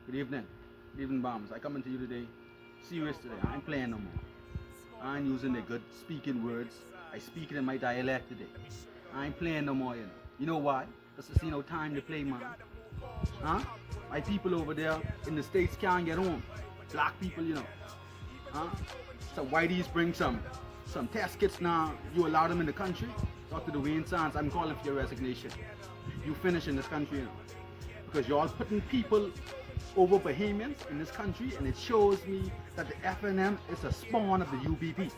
Good evening. Good evening, Bombs. I coming to you today. Serious today. I ain't playing no more. I ain't using the good speaking words. I speak it in my dialect today. I ain't playing no more, you know. You know why? Because there's no time to play, man. Huh? My people over there in the States can't get home. Black people, you know. Huh? So whiteys bring some test kits now. You allow them in the country. Dr. Duane Sands, I'm calling for your resignation. You finish in this country, you know. Because you're all putting people over Bahamians in this country, and it shows me that the FNM is a spawn of the UBP.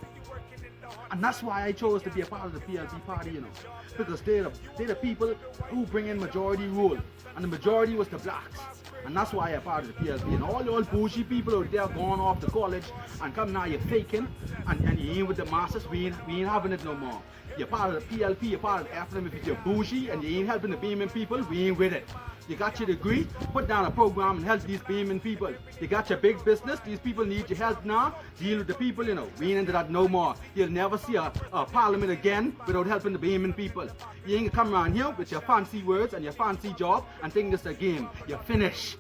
And that's why I chose to be a part of the PLP party, you know. Because they're the people who bring in majority rule. And the majority was the blacks. And that's why I'm part of the PLP. And all the old bougie people out there going off to college and come now, you're faking, and you ain't with the masses, we ain't having it no more. You're part of the PLP, you're part of the FNM. If you're bougie and you ain't helping the Bahamian people, we ain't with it. You got your degree, put down a program and help these Bahamian people. You got your big business, these people need your help now. Deal with the people, you know. We ain't into that no more. You'll never see a parliament again without helping the Bahamian people. You ain't gonna come around here with your fancy words and your fancy job and think this is a game. You're finished.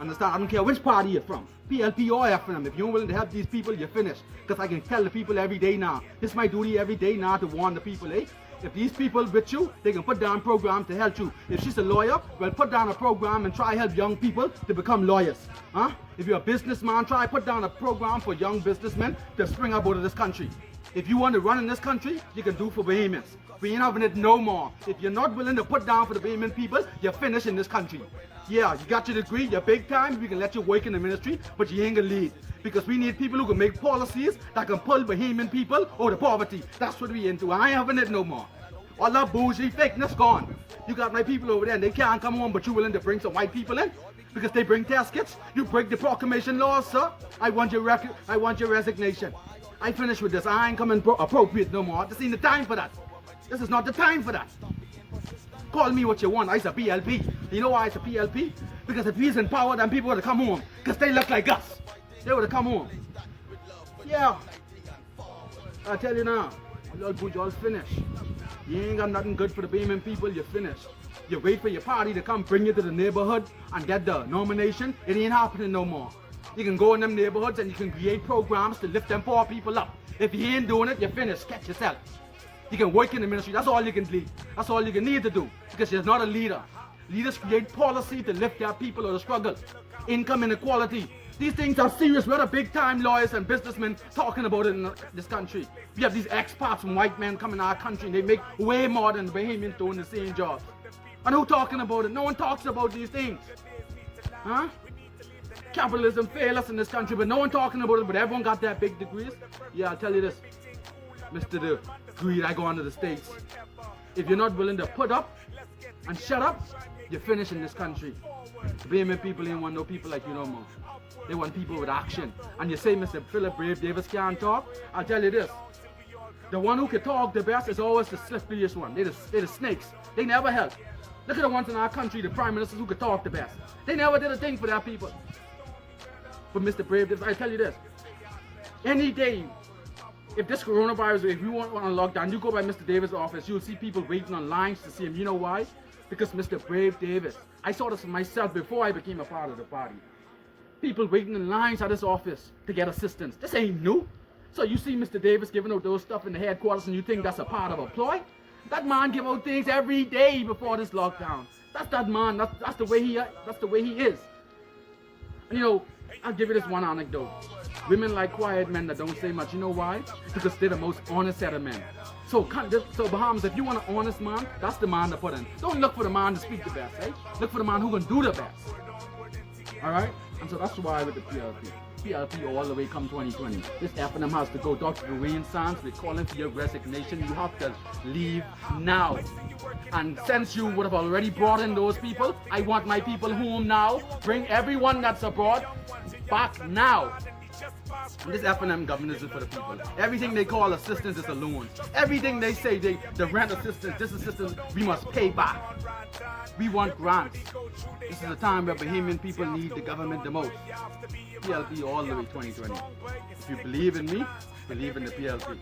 Understand? I don't care which party you're from, PLP or FNM. If you're willing to help these people, you're finished. Because I can tell the people every day now. It's my duty every day now to warn the people, eh? If these people with you, they can put down programs to help you. If she's a lawyer, well, put down a program and try help young people to become lawyers. Huh? If you're a businessman, try put down a program for young businessmen to spring up out of this country. If you want to run in this country, you can do for Bahamians. We ain't having it no more. If you're not willing to put down for the Bahamian people, you're finished in this country. Yeah, you got your degree, you're big time, we can let you work in the ministry, but you ain't gonna lead. Because we need people who can make policies that can pull Bahamian people out of poverty. That's what we into. I ain't having it no more. All that bougie fakeness gone. You got my people over there and they can't come home, but you willing to bring some white people in? Because they bring test kits? You break the proclamation laws, sir. I want your resignation. I finished with this. I ain't coming appropriate no more. This ain't the time for that. This is not the time for that. Call me what you want. I's a PLP. You know why it's a PLP? Because if he's in power, then people would have come home. Because they look like us. They would have come home. Yeah. I tell you now, y'all finished. You ain't got nothing good for the Bahamian people, you're finished. You wait for your party to come bring you to the neighborhood and get the nomination, it ain't happening no more. You can go in them neighborhoods and you can create programs to lift them poor people up. If you ain't doing it, you're finished. Catch yourself. You can work in the ministry, that's all you can lead. That's all you can need to do. Because you're not a leader. Leaders create policy to lift their people out of struggle. Income inequality. These things are serious. We're the big time lawyers and businessmen talking about it in this country. We have these expats from white men coming to our country and they make way more than the Bahamians doing the same job. And who talking about it? No one talks about these things. Huh? Capitalism failed us in this country, but no one talking about it, but everyone got their big degrees. Yeah, I'll tell you this. Mr. The Greed, I go on to the States. If you're not willing to put up and shut up, you're finished in this country. The Bahamian people ain't want no people like you no more. They want people with action. And you say Mr. Philip Brave Davis can't talk? I'll tell you this. The one who can talk the best is always the slipperiest one. They're the snakes. They never help. Look at the ones in our country, the prime ministers who could talk the best. They never did a thing for their people. But Mr. Brave Davis, I tell you this. Any day, if this coronavirus, if you want on lockdown, you go by Mr. Davis' office, you'll see people waiting on lines to see him. You know why? Because Mr. Brave Davis. I saw this myself before I became a part of the party. People waiting in lines at his office to get assistance. This ain't new. So you see Mr. Davis giving out those stuff in the headquarters and you think that's a part of a ploy? That man give out things every day before this lockdown. That's that man. That's the way he is. And you know, I'll give you this one anecdote. Women like quiet men that don't say much. You know why? Because they're the most honest set of men. So Bahamas, if you want an honest man, that's the man to put in. Don't look for the man to speak the best, eh? Look for the man who can do the best. Alright? And so that's why with the PLP. PLP all the way come 2020. This FNM has to go. Dr. Duane Sands, we're calling for your resignation. You have to leave now. And since you would have already brought in those people, I want my people home now. Bring everyone that's abroad back now. And this FNM government is for the people. Everything they call assistance is a loan. Everything they say, the rent assistance, this assistance, we must pay back. We want grants. This is a time where Bahamian people need the government the most. PLP all the way 2020. If you believe in me, believe in the PLP.